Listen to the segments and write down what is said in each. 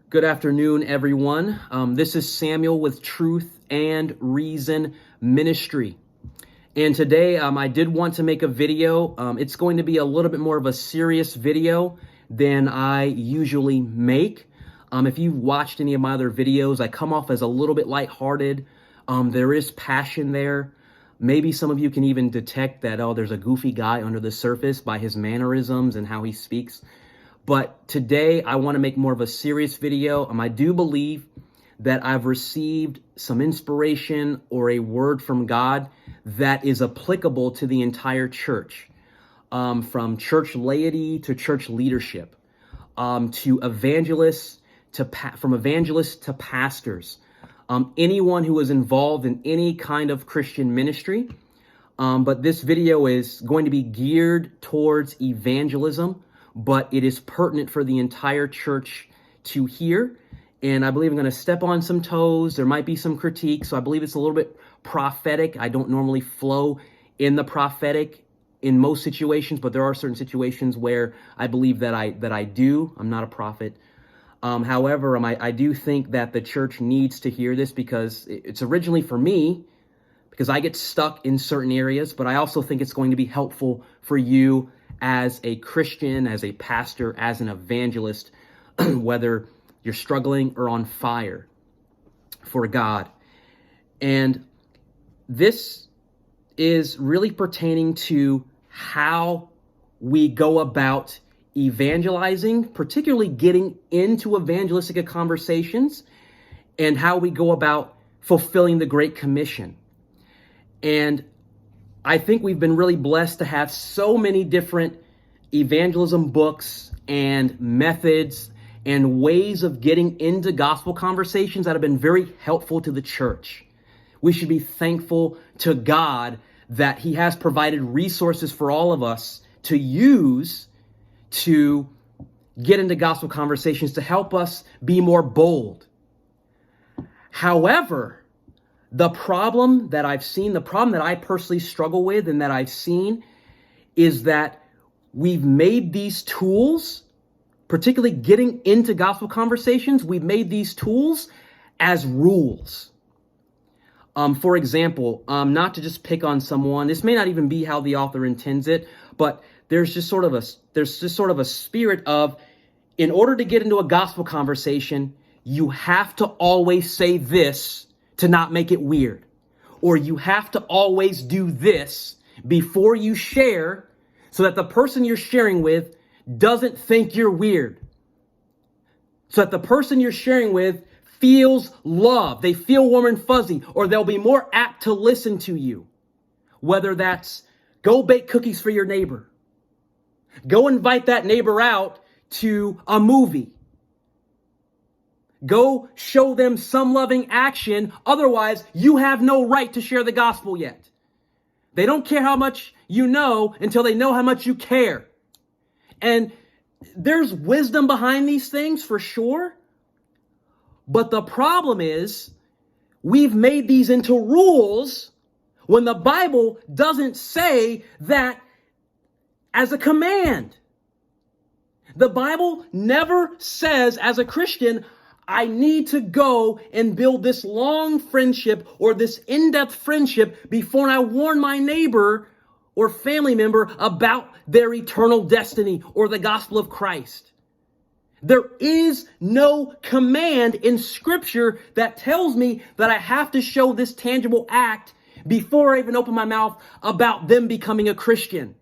Good afternoon, everyone. This is Samuel with Truth and Reason Ministry. And today I did want to make a video. It's going to be a little bit more of a serious video than I usually make. If you've watched any of my other videos, I come off as a little bit lighthearted. There is passion there. Maybe some of you can even detect that, there's a goofy guy under the surface by his mannerisms and how he speaks. But today I want to make more of a serious video. I do believe that I've received some inspiration or a word from God that is applicable to the entire church, from church laity to church leadership, to evangelists, from evangelists to pastors, anyone who is involved in any kind of Christian ministry. But this video is going to be geared towards evangelism, but it is pertinent for the entire church to hear. And I believe I'm going to step on some toes. There might be some critique. So I believe it's a little bit prophetic. I don't normally flow in the prophetic in most situations, but there are certain situations where I believe that I do. I'm not a prophet. However, I do think that the church needs to hear this because it's originally for me, because I get stuck in certain areas, but I also think it's going to be helpful for you as a Christian, as a pastor, as an evangelist, whether you're struggling or on fire for God. And this is really pertaining to how we go about evangelizing, particularly getting into evangelistic conversations, and how we go about fulfilling the Great Commission. And I think we've been really blessed to have so many different evangelism books and methods and ways of getting into gospel conversations that have been very helpful to the church. We should be thankful to God that He has provided resources for all of us to use to get into gospel conversations to help us be more bold. However, the problem that I've seen, the problem that I personally struggle with and that I've seen is that we've made these tools, particularly getting into gospel conversations, we've made these tools as rules. For example, not to just pick on someone, this may not even be how the author intends it, but there's just sort of a spirit of, in order to get into a gospel conversation, you have to always say this to not make it weird. Or you have to always do this before you share so that the person you're sharing with doesn't think you're weird. So that the person you're sharing with feels love. They feel warm and fuzzy, or they'll be more apt to listen to you. Whether that's go bake cookies for your neighbor. Go invite that neighbor out to a movie. Go show them some loving action. Otherwise, you have no right to share the gospel yet. They don't care how much you know until they know how much you care. And there's wisdom behind these things for sure. But the problem is we've made these into rules when the Bible doesn't say that as a command. The Bible never says as a Christian, I need to go and build this long friendship or this in-depth friendship before I warn my neighbor or family member about their eternal destiny or the gospel of Christ. There is no command in Scripture that tells me that I have to show this tangible act before I even open my mouth about them becoming a Christian.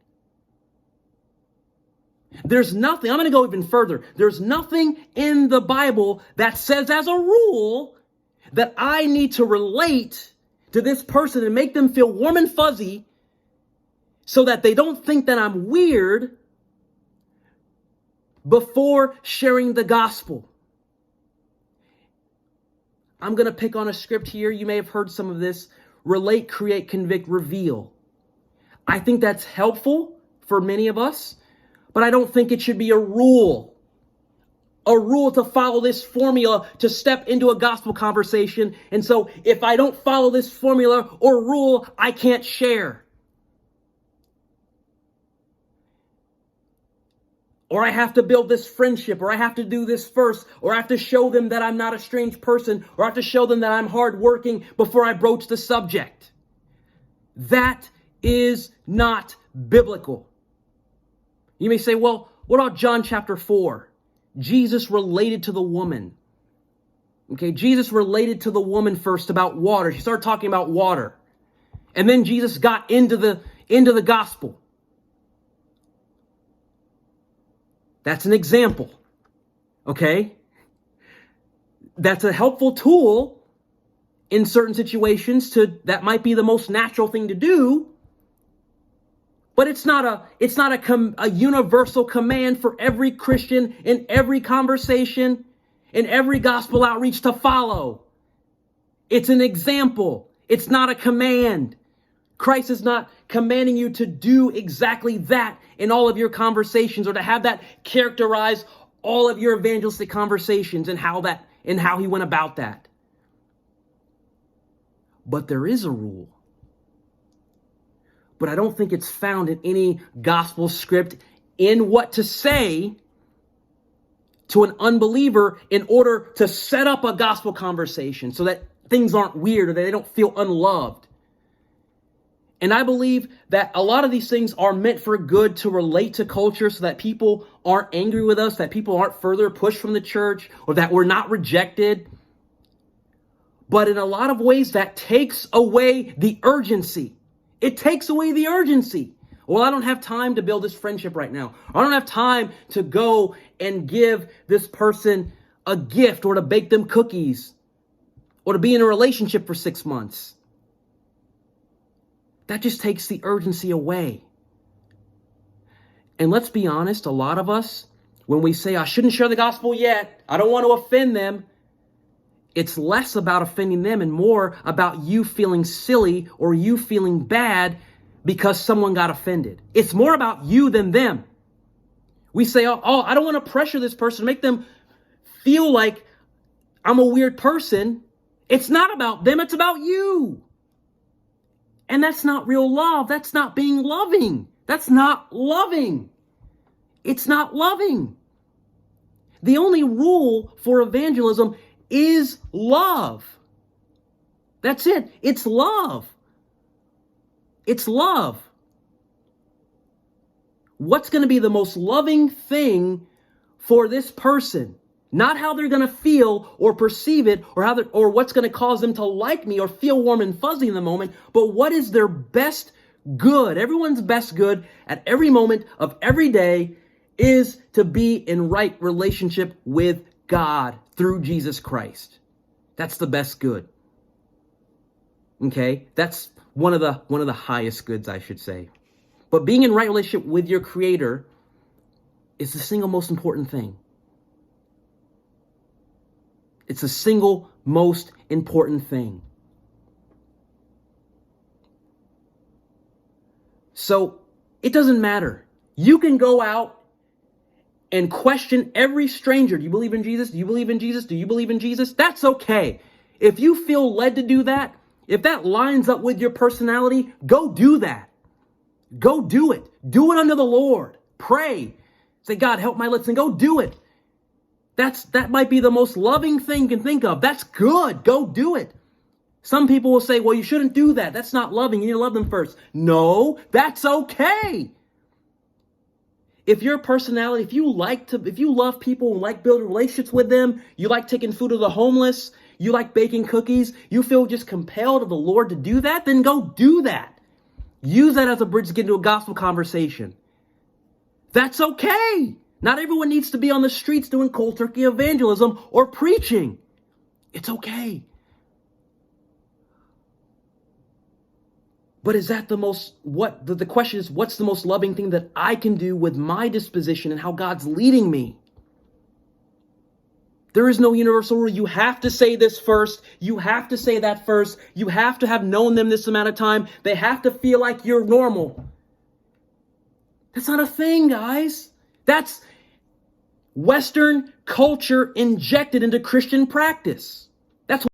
There's nothing, I'm going to go even further. There's nothing in the Bible that says as a rule that I need to relate to this person and make them feel warm and fuzzy so that they don't think that I'm weird before sharing the gospel. I'm going to pick on a script here. You may have heard some of this. Relate, create, convict, reveal. I think that's helpful for many of us. But I don't think it should be a rule to follow this formula to step into a gospel conversation. And so if I don't follow this formula or rule, I can't share. or I have to build this friendship, or I have to do this first, or I have to show them that I'm not a strange person, or I have to show them that I'm hardworking before I broach the subject. That is not biblical. You may say, well, what about John chapter 4? Jesus related to the woman. Okay, Jesus related to the woman first about water. He started talking about water. And then Jesus got into the gospel. That's an example. Okay? That's a helpful tool in certain situations that might be the most natural thing to do. But it's not a universal command for every Christian in every conversation, in every gospel outreach to follow. It's an example. It's not a command. Christ is not commanding you to do exactly that in all of your conversations, or to have that characterize all of your evangelistic conversations and how he went about that. But there is a rule. But I don't think it's found in any gospel script in what to say to an unbeliever in order to set up a gospel conversation so that things aren't weird or that they don't feel unloved. And I believe that a lot of these things are meant for good, to relate to culture so that people aren't angry with us, that people aren't further pushed from the church, or that we're not rejected. But in a lot of ways, that takes away the urgency. It takes away the urgency. Well, I don't have time to build this friendship right now. I don't have time to go and give this person a gift, or to bake them cookies, or to be in a relationship for 6 months. That just takes the urgency away. And let's be honest, a lot of us, when we say, I shouldn't share the gospel yet, I don't want to offend them, it's less about offending them and more about you feeling silly or you feeling bad because someone got offended. It's more about you than them. We say, oh, I don't want to pressure this person, make them feel like I'm a weird person. It's not about them, it's about you. And that's not real love. That's not being loving. That's not loving. It's not loving. The only rule for evangelism is love. That's it. It's love. It's love. What's going to be the most loving thing for this person? Not how they're going to feel or perceive it, or what's going to cause them to like me or feel warm and fuzzy in the moment, but what is their best good? Everyone's best good at every moment of every day is to be in right relationship with God through Jesus Christ. That's the best good. Okay? That's one of the highest goods, I should say. But being in right relationship with your Creator is the single most important thing. It's the single most important thing. So it doesn't matter. You can go out and question every stranger. Do you believe in Jesus? Do you believe in Jesus? Do you believe in Jesus? That's okay. If you feel led to do that, if that lines up with your personality, go do that. Go do it. Do it unto the Lord. Pray. Say, God, help my lips, and go do it. That might be the most loving thing you can think of. That's good. Go do it. Some people will say, well, you shouldn't do that. That's not loving. You need to love them first. No, that's okay. If your personality, if you love people and like building relationships with them, you like taking food to the homeless, you like baking cookies, you feel just compelled of the Lord to do that, then go do that. Use that as a bridge to get into a gospel conversation. That's okay. Not everyone needs to be on the streets doing cold turkey evangelism or preaching. It's okay. But is that the question is, what's the most loving thing that I can do with my disposition and how God's leading me? There is no universal rule. You have to say this first. You have to say that first. You have to have known them this amount of time. They have to feel like you're normal. That's not a thing, guys. That's Western culture injected into Christian practice.